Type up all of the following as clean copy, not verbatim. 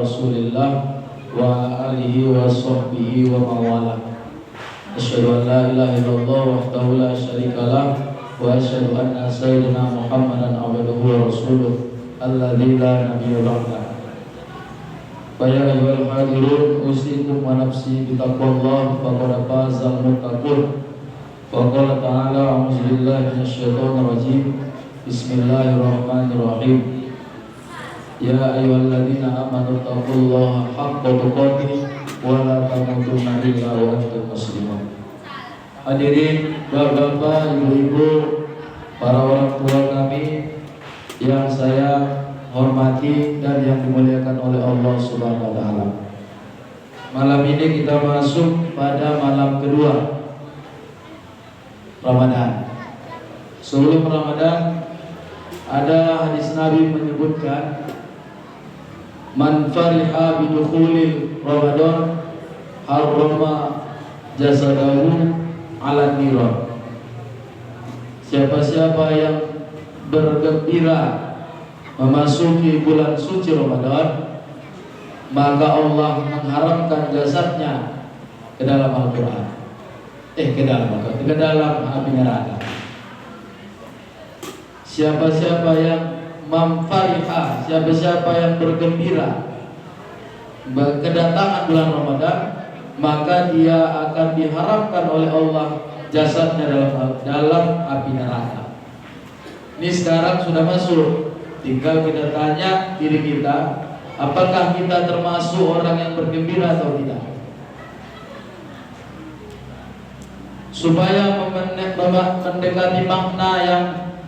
Rasulillah wa alihi wa sahbihi wa mawalah. Asyhadu an la ilaha illallah wahdahu la syarikalah wa asyhadu anna sayyidina Muhammadan abduhu wa rasuluh alladzi la nabiyya ba'dah. Ya ayyuhal hadirun, usikum wa nafsi bitaqwallah faqad fazal muttaqun. Wa qala ta'ala a'udzu billahi minasyaitonir rajim. Bismillahirrahmanirrahim. Ya ayyuhalladzina amanu taqullaha haqqa tuqatih wa la tamutunna illa wa antum muslimun. Hadirin bapak-bapak, ibu-ibu, para orang tua kami yang saya hormati dan yang dimuliakan oleh Allah Subhanahu wa taala. Malam ini kita masuk pada malam kedua Ramadan. Sebelum Ramadan ada hadis Nabi menyebutkan man fariha bidukhulil Ramadan harrama jasadahu ala niran. Siapa-siapa yang bergembira memasuki bulan suci Ramadan, maka Allah mengharamkan jasadnya ke dalam Al-Quran, ke dalam api neraka. Siapa-siapa yang memfariha, siapa-siapa yang bergembira kedatangan bulan Ramadan, maka dia akan diharamkan oleh Allah jasadnya dalam api neraka. Ini sekarang sudah masuk. Tinggal kita tanya diri kita, apakah kita termasuk orang yang bergembira atau tidak. Supaya mendekati makna yang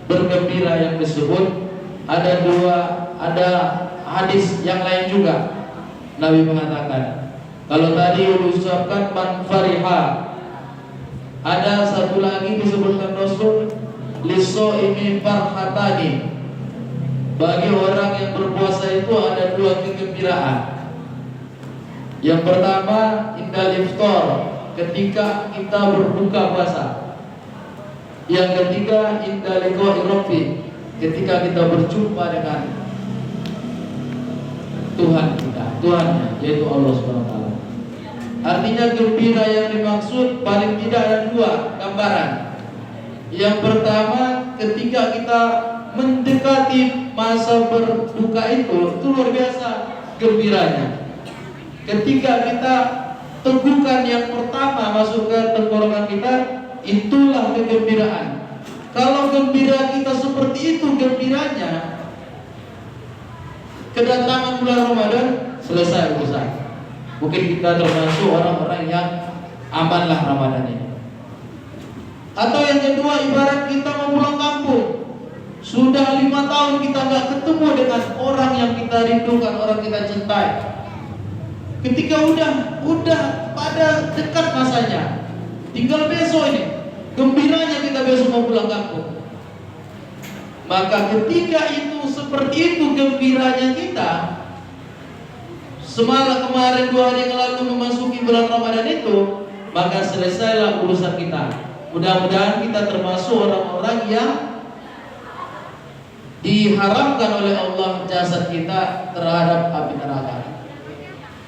bergembira yang disebut, ada hadis yang lain juga. Nabi mengatakan, kalau tadi diucapkan man fariha, ada satu lagi disebutkan Rasul, lisoimi farhatani. Bagi orang yang berpuasa itu ada dua kegembiraan. Yang pertama, indal iftar, ketika kita berbuka puasa. Yang ketiga, indal liqa'i rabbi, ketika kita berjumpa dengan Tuhan kita, Tuhan yaitu Allah Subhanahu wa taala. Artinya gembira yang dimaksud paling tidak ada dua gambaran. Yang pertama, ketika kita mendekati masa berbuka itu luar biasa gembiranya. Ketika kita tegukan yang pertama masuk ke tenggorokan kita, itulah kegembiraan. Kalau gembira kita seperti itu gembiranya, kedatangan bulan Ramadan selesai urusan. Mungkin kita termasuk orang-orang yang amanlah Ramadan ini. Atau yang kedua, ibarat kita mau pulang kampung. Sudah 5 tahun kita nggak ketemu dengan orang yang kita rindukan, orang kita cintai. Ketika udah pada dekat masanya, tinggal besok ini, gembiranya kita besok mau pulang kampung. Maka ketika itu seperti itu gembiranya kita, semalam kemarin 2 hari yang lalu memasuki bulan Ramadan itu, maka selesailah urusan kita. Mudah-mudahan kita termasuk orang-orang yang diharamkan oleh Allah jasad kita terhadap api neraka.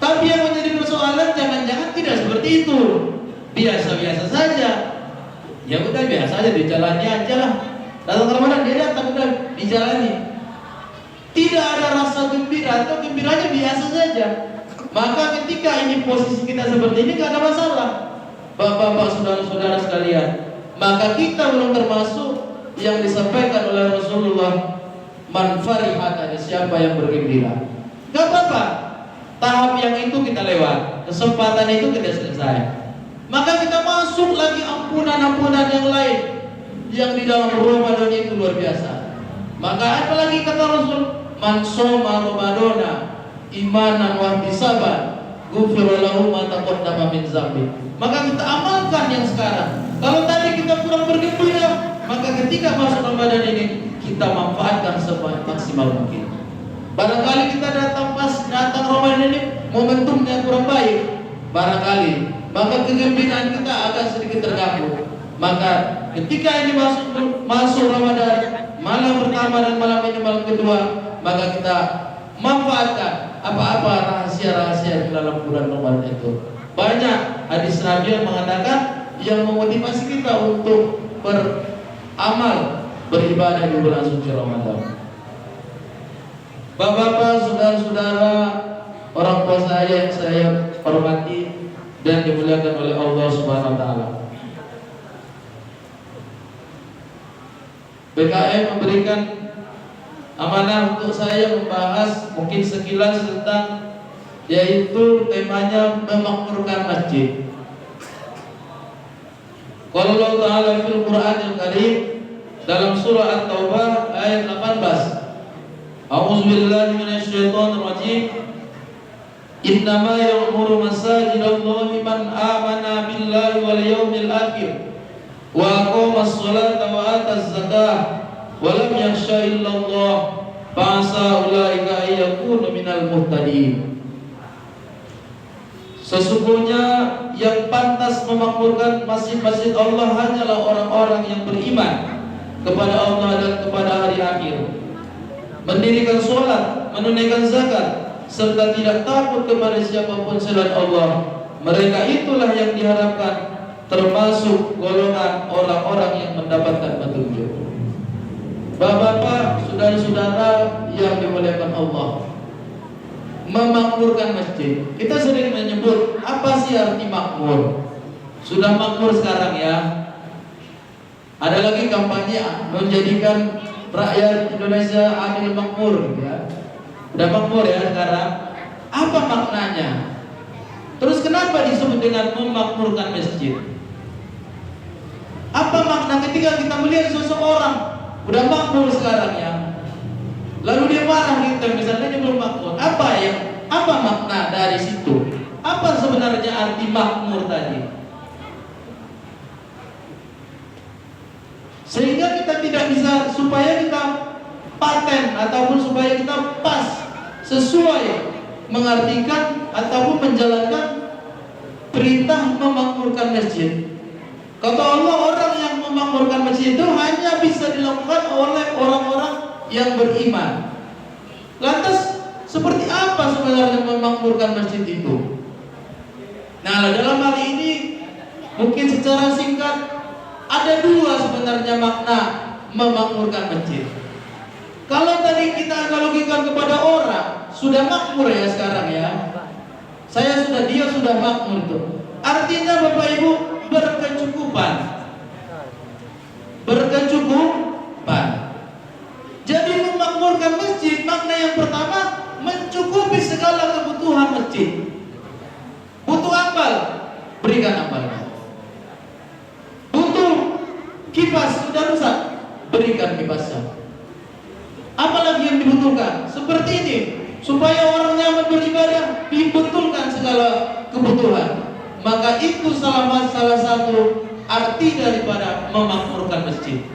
Tapi yang menjadi persoalan, jangan-jangan tidak seperti itu, biasa-biasa saja. Ya udah biasa aja, dijalani aja lah. Datang Ramadan dia datang, udah dijalani. Tidak ada rasa gembira atau gembiranya biasa saja. Maka ketika ini posisi kita seperti ini, gak ada masalah. Bapak-bapak, saudara-saudara sekalian, maka kita belum termasuk yang disampaikan oleh Rasulullah, man fariha, siapa yang bergembira. Gak apa-apa, tahap yang itu kita lewat, kesempatan itu kita selesai. Maka kita masuk lagi ampunan-ampunan yang lain yang di dalam Ramadan itu luar biasa. Maka apalagi kata Rasul, man shoma Ramadana imanan wa ihtisaban ghufira lahu ma taqaddama min dzambi. Maka kita amalkan yang sekarang. Kalau tadi kita kurang bergembira, maka ketika masuk Ramadan ini kita manfaatkan semaksimal mungkin. Barangkali kita datang Ramadan ini momentumnya kurang baik, barangkali, maka kegembiraan kita agak sedikit terganggu. Maka ketika ini masuk Ramadan, malam pertama dan malam ini malam kedua, maka kita manfaatkan apa-apa banyak dalam bulan Ramadan itu. Banyak hadis Nabi yang mengatakan yang memotivasi kita untuk beramal, beribadah di bulan suci Ramadan. Bapak-bapak, saudara-saudara, orang tua saya yang saya hormati dan dimuliakan oleh Allah Subhanahu wa taala. BKM memberikan amanah untuk saya membahas mungkin sekilas tentang, yaitu temanya memakmurkan masjid. Qala Allah Ta'ala fil Qur'anil Karim dalam surah At-Taubah ayat 18. A'udzu billahi minasyaitonir rajim. Innama ya'muru masajidallahi man amana billahi wal yawmil akhir wa aqamas sholata wa ataz zakah wa lam yakhsha illallah fa'asa ulaika ayyakunu minal muhtadin. Sesungguhnya yang pantas memakmurkan masjid-masjid Allah hanyalah orang-orang yang beriman kepada Allah dan kepada hari akhir, mendirikan sholat, menunaikan zakat, serta tidak takut kepada siapapun selain Allah. Mereka itulah yang diharapkan termasuk golongan orang-orang yang mendapatkan petunjuk. Bapak-bapak, saudara-saudara yang dimuliakan Allah, memakmurkan masjid. Kita sering menyebut apa sih arti makmur? Sudah makmur sekarang ya. Ada lagi kampanye menjadikan rakyat Indonesia adil makmur gitu ya. Udah makmur ya sekarang. Apa maknanya? Terus kenapa disebut dengan memakmurkan masjid? Apa makna ketika kita melihat seseorang udah makmur sekarang ya, lalu dia marah kita, misalnya dia belum makmur. Apa makna dari situ? Apa sebenarnya arti makmur tadi? Sehingga kita tidak bisa, supaya kita paten ataupun supaya kita pas sesuai mengartikan ataupun menjalankan perintah memakmurkan masjid. Kata Allah, orang yang memakmurkan masjid itu hanya bisa dilakukan oleh orang-orang yang beriman. Lantas seperti apa sebenarnya memakmurkan masjid itu? Nah, dalam hal ini mungkin secara singkat ada dua sebenarnya makna memakmurkan masjid. Kalau tadi kita analogikan kepada orang sudah makmur ya sekarang ya, dia sudah makmur itu. Artinya Bapak Ibu berkecukupan. Jadi memakmurkan masjid, makna yang pertama mencukupi segala kebutuhan masjid. Butuh ampal, berikan ampalnya. Butuh kipas, sudah rusak, berikan kipasnya. Apalagi yang dibutuhkan? Seperti ini, supaya orang nyaman beribadah, dibetulkan segala kebutuhan. Maka itu salah satu arti daripada memakmurkan masjid.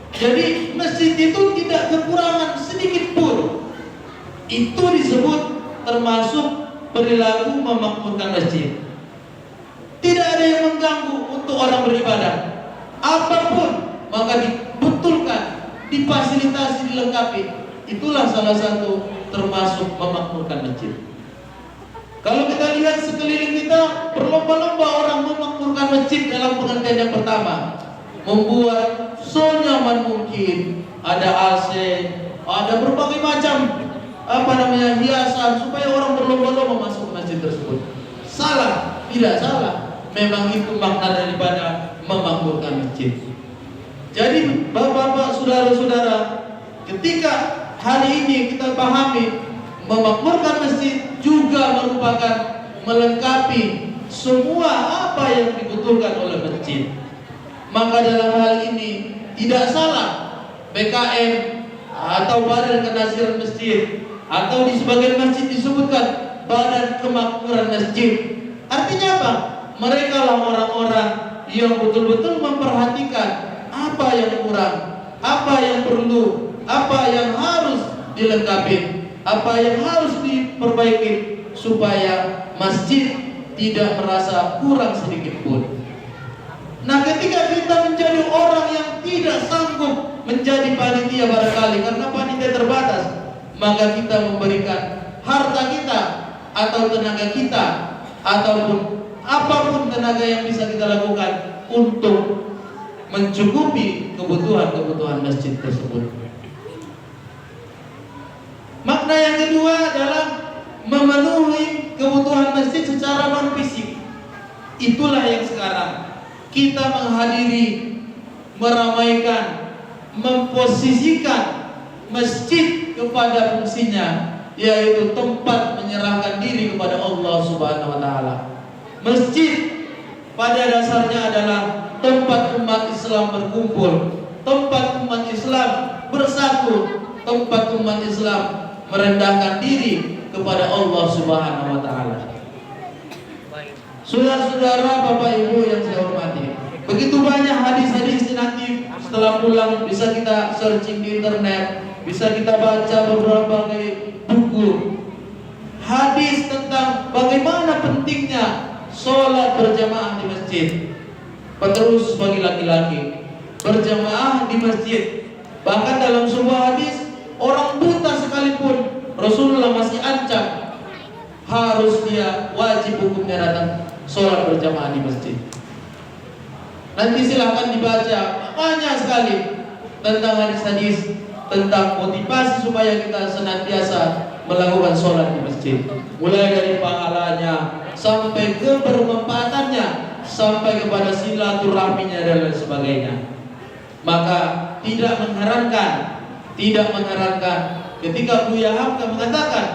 Jadi masjid itu tidak kekurangan sedikit pun. Itu disebut termasuk perilaku memakmurkan masjid. Tidak ada yang mengganggu untuk orang beribadah. Apapun maka dibetulkan, difasilitasi, dilengkapi. Itulah salah satu termasuk memakmurkan masjid. Kalau kita lihat sekeliling kita, berlomba-lomba orang memakmurkan masjid dalam pengertian yang pertama, membuat senyaman mungkin, ada AC, ada berbagai macam hiasan supaya orang berlomba-lomba masuk ke masjid tersebut. Salah, tidak salah. Memang itu makna daripada memakmurkan masjid. Jadi bapak-bapak, saudara-saudara, ketika hari ini kita pahami memakmurkan masjid juga merupakan melengkapi semua apa yang dibutuhkan oleh masjid. Maka dalam hal ini tidak salah BKM atau Badan Kenasiran Masjid, atau di sebagian masjid disebutkan Badan Kemakmuran Masjid. Artinya apa? Mereka lah orang-orang yang betul-betul memperhatikan apa yang kurang, apa yang perlu, apa yang harus dilengkapi, apa yang harus diperbaiki supaya masjid tidak merasa kurang sedikit pun. Nah, ketika kita menjadi orang yang tidak sanggup menjadi panitia barangkali karena panitia terbatas, maka kita memberikan harta kita atau tenaga kita ataupun apapun tenaga yang bisa kita lakukan untuk mencukupi kebutuhan masjid tersebut. Makna yang kedua adalah memenuhi kebutuhan masjid secara non fisik. Itulah yang sekarang kita menghadiri, meramaikan, memposisikan masjid kepada fungsinya, yaitu tempat menyerahkan diri kepada Allah Subhanahu wa taala. Masjid pada dasarnya adalah tempat umat Islam berkumpul, tempat umat Islam bersatu, tempat umat Islam merendahkan diri kepada Allah Subhanahu wa taala. Saudara-saudara, Bapak Ibu yang saya hormati, begitu banyak hadis-hadis nanti setelah pulang bisa kita searching di internet, bisa kita baca beberapa buku hadis tentang bagaimana pentingnya sholat berjamaah di masjid. Terus bagi laki-laki berjamaah di masjid. Bahkan dalam sebuah hadis, orang buta sekalipun Rasulullah masih ancam harus dia wajib hukumnya datang sholat berjamaah di masjid. Nanti silahkan dibaca banyak sekali tentang hadis-hadis tentang motivasi supaya kita senantiasa melakukan sholat di masjid, mulai dari pahalanya sampai ke bermanfaatannya, sampai kepada silaturahminya dan lain sebagainya. Maka tidak mengherankan ketika Buya Hamka mengatakan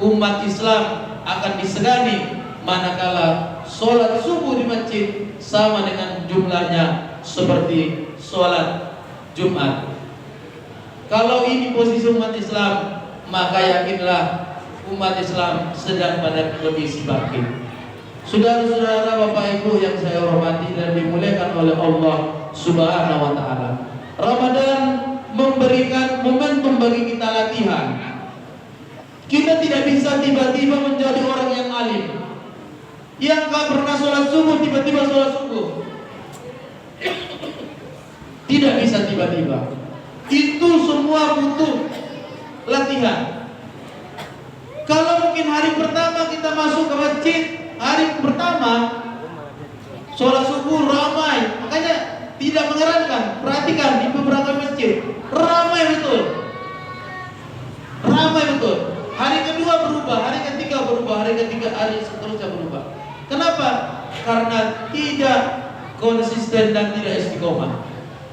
umat Islam akan disegani manakala sholat subuh di masjid sama dengan jumlahnya seperti sholat Jumat. Kalau ini posisi umat Islam, maka yakinlah umat Islam sedang pada kondisi bangkit. Saudara-saudara, Bapak Ibu yang saya hormati dan dimuliakan oleh Allah Subhanahu wa taala. Ramadan memberikan momentum bagi kita latihan. Kita tidak bisa tiba-tiba menjadi orang yang alim, yang gak pernah sholat subuh tiba-tiba sholat subuh. Tidak bisa tiba-tiba. Itu semua butuh latihan. Kalau mungkin hari pertama kita masuk ke masjid, hari pertama sholat subuh ramai, makanya tidak mengherankan. Perhatikan di beberapa masjid ramai betul. Hari kedua berubah, hari ketiga berubah, hari seterusnya berubah. Kenapa? Karena tidak konsisten dan tidak istiqomah.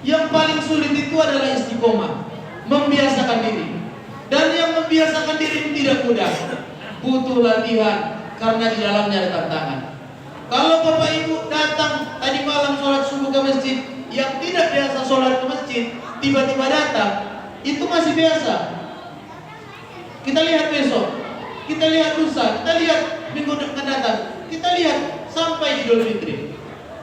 Yang paling sulit itu adalah istiqomah, membiasakan diri. Dan yang membiasakan diri tidak mudah, butuh latihan karena di dalamnya ada tantangan. Kalau Bapak Ibu datang tadi malam sholat subuh ke masjid, yang tidak biasa sholat ke masjid tiba-tiba datang, itu masih biasa. Kita lihat besok, kita lihat lusa, kita lihat minggu akan datang, kita lihat sampai Idul Fitri.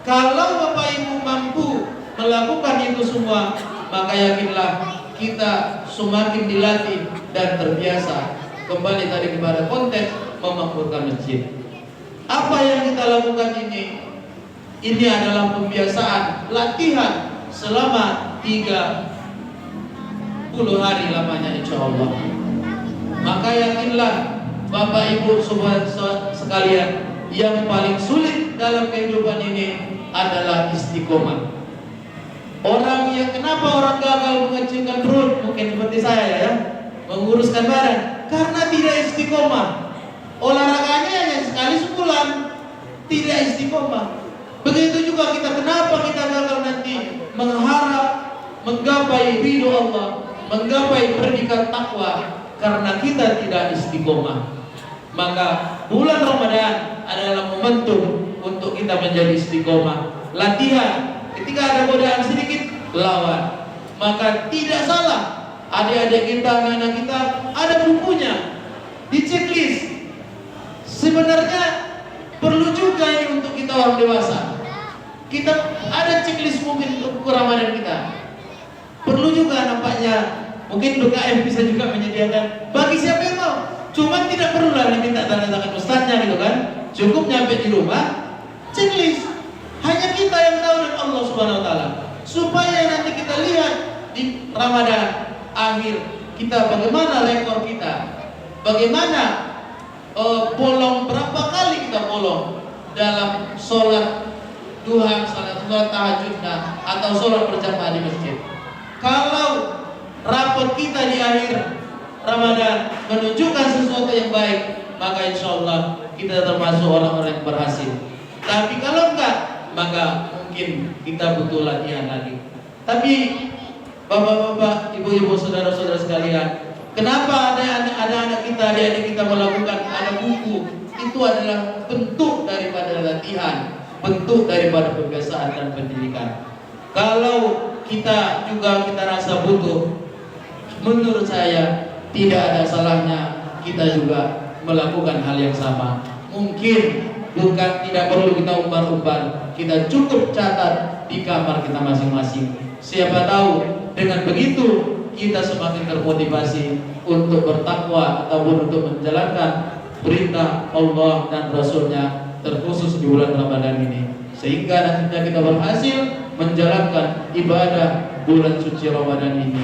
Kalau Bapak Ibu mampu melakukan itu semua, maka yakinlah kita semakin dilatih dan terbiasa. Kembali tadi kepada konteks memakmurkan masjid. Apa yang kita lakukan ini adalah pembiasaan, latihan selama 30 hari lamanya insya Allah. Maka yakinlah Bapak Ibu sekalian, yang paling sulit dalam kehidupan ini adalah istiqomah. Kenapa orang gagal mengecilkan perut? Mungkin seperti saya ya, menguruskan badan, karena tidak istiqomah. Olahraganya hanya sekali sebulan, tidak istiqomah. Begitu juga kenapa kita gagal nanti mengharap menggapai ridho Allah, menggapai predikat takwa, karena kita tidak istiqomah. Maka bulan Ramadan adalah momentum untuk kita menjadi istiqomah. Latihan. Ketika ada godaan sedikit, lawan. Maka tidak salah adik-adik kita, anak-anak kita ada bukunya di checklist. Sebenarnya perlu juga ini untuk kita orang dewasa. Kita ada checklist mungkin untuk Ramadan kita. Perlu juga nampaknya, mungkin BKM bisa juga menyediakan bagi siapa yang mau. Cuma tidak perlulah minta tanda tangan ustaznya gitu kan. Cukup nyampe di rumah, checklist. Hanya kita yang tahu dan Allah Subhanahu wa taala. Supaya nanti kita lihat di Ramadan akhir kita bagaimana rekor kita. Bagaimana bolong, berapa kali kita bolong dalam sholat duha, sholat tahajudnya, atau sholat berjamaah di masjid. Kalau rapot kita di akhir Ramadan menunjukkan sesuatu yang baik, maka insya Allah kita termasuk orang-orang yang berhasil. Tapi kalau enggak, maka mungkin kita butuh latihan lagi. Tapi bapak-bapak, ibu-ibu, saudara-saudara sekalian, kenapa ada anak kita, adik-adik kita melakukan ada buku? Itu adalah bentuk daripada latihan, bentuk daripada pembiasaan dan pendidikan. Kalau kita juga kita rasa butuh, menurut saya tidak ada salahnya kita juga melakukan hal yang sama. Mungkin bukan, tidak perlu kita umbar-umbar, kita cukup catat di kamar kita masing-masing. Siapa tahu dengan begitu kita semakin termotivasi untuk bertakwa ataupun untuk menjalankan perintah Allah dan Rasulnya, terkhusus di bulan Ramadan ini, sehingga nantinya kita berhasil menjalankan ibadah bulan suci Ramadan ini,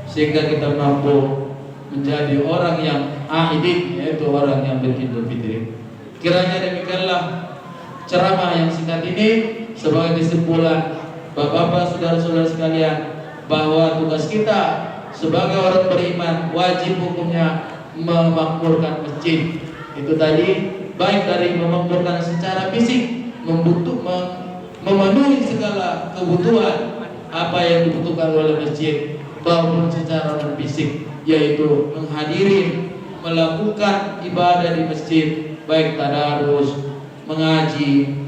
sehingga kita mampu menjadi orang yang aidin, yaitu orang yang beridul fitri. Kiranya demikianlah ceramah yang singkat ini sebagai kesimpulan, bapak-bapak, saudara-saudara sekalian, bahwa tugas kita sebagai orang beriman wajib hukumnya memakmurkan masjid. Itu tadi baik dari memakmurkan secara fisik, memenuhi segala kebutuhan apa yang dibutuhkan oleh masjid, maupun secara non fisik, yaitu menghadiri, melakukan ibadah di masjid, baik tadarus, mengaji,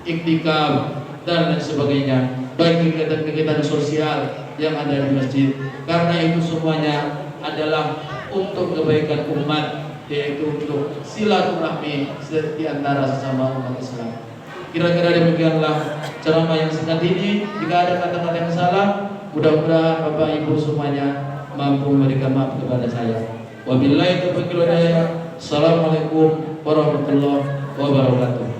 iktikaf, dan lain sebagainya, baik kegiatan-kegiatan sosial yang ada di masjid, karena itu semuanya adalah untuk kebaikan umat, yaitu untuk silaturahmi di antara sesama umat Islam. Kira-kira demikianlah ceramah yang singkat ini. Jika ada kata-kata yang salah, mudah-mudahan Bapak Ibu semuanya mampu memberikan maaf kepada saya. Wabillahi taufiq wal hidayah. Assalamualaikum warahmatullahi wabarakatuh.